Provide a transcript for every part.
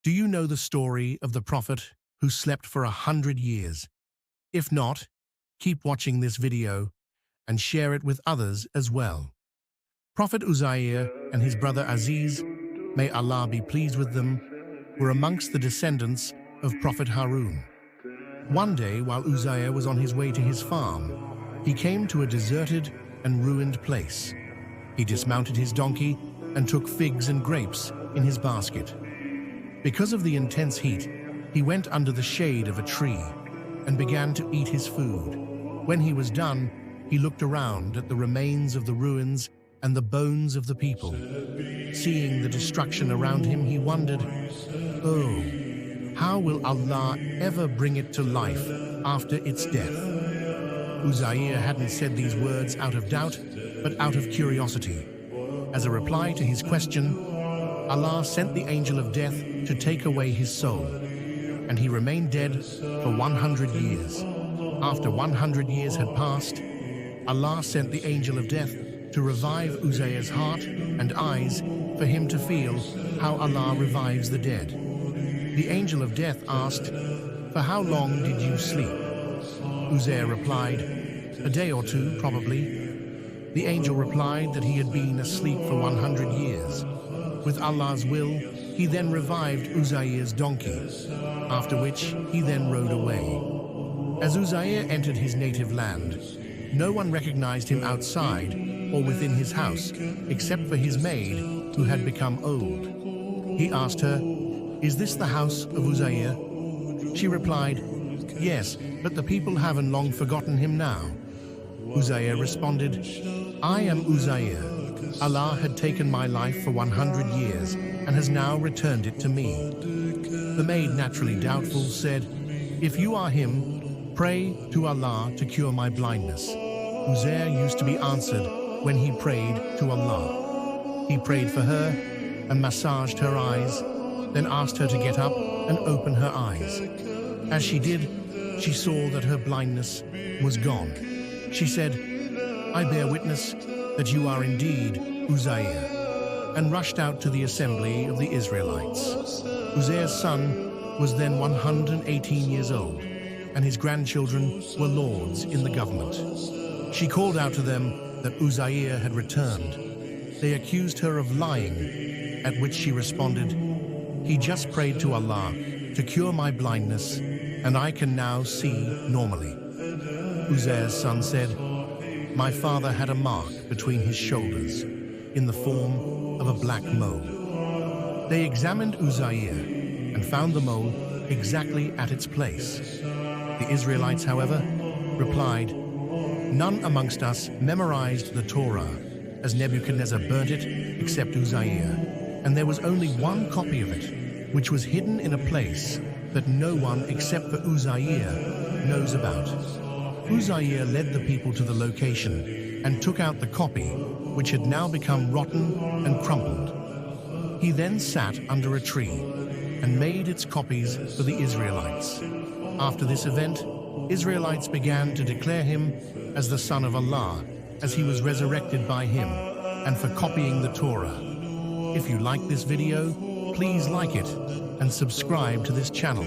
Do you know the story of the prophet who slept for 100 years? If not, keep watching this video and share it with others as well. Prophet Uzziah and his brother Aziz, may Allah be pleased with them, were amongst the descendants of Prophet Harun. One day, while Uzziah was on his way to his farm, he came to a deserted and ruined place. He dismounted his donkey and took figs and grapes in his basket. Because of the intense heat, he went under the shade of a tree and began to eat his food. When he was done, he looked around at the remains of the ruins and the bones of the people. Seeing the destruction around him, he wondered, "Oh, how will Allah ever bring it to life after its death?" Uzziah hadn't said these words out of doubt, but out of curiosity. As a reply to his question, Allah sent the angel of death to take away his soul, and he remained dead for 100 years. After 100 years had passed, Allah sent the angel of death to revive Uzziah's heart and eyes for him to feel how Allah revives the dead. The angel of death asked, "For how long did you sleep?" Uzziah replied, "A day or two, probably." The angel replied that he had been asleep for 100 years. With Allah's will, he then revived Uzziah's donkey, after which he then rode away. As Uzziah entered his native land, no one recognized him outside or within his house, except for his maid, who had become old. He asked her, "Is this the house of Uzziah?" She replied, "Yes, but the people haven't long forgotten him now." Uzziah responded, "I am Uzziah. Allah had taken my life for 100 years and has now returned it to me." The maid, naturally doubtful, said, "If you are him, pray to Allah to cure my blindness." Uzziah used to be answered when he prayed to Allah. He prayed for her and massaged her eyes, then asked her to get up and open her eyes. As she did, she saw that her blindness was gone. She said, "I bear witness that you are indeed Uzziah," and rushed out to the assembly of the Israelites. Uzziah's son was then 118 years old, and his grandchildren were lords in the government. She called out to them that Uzziah had returned. They accused her of lying, at which she responded, "He just prayed to Allah to cure my blindness, and I can now see normally." Uzziah's son said, "My father had a mark between his shoulders in the form of a black mole." They examined Uzziah and found the mole exactly at its place. The Israelites, however, replied, "None amongst us memorized the Torah, as Nebuchadnezzar burnt it except Uzziah, and there was only one copy of it, which was hidden in a place that no one except for Uzziah knows about." Uzziah led the people to the location and took out the copy, which had now become rotten and crumpled. He then sat under a tree and made its copies for the Israelites. After this event, Israelites began to declare him as the Son of Allah, as he was resurrected by him, and for copying the Torah. If you like this video, please like it and subscribe to this channel.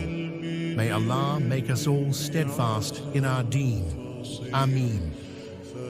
May Allah make us all steadfast in our deen. Ameen.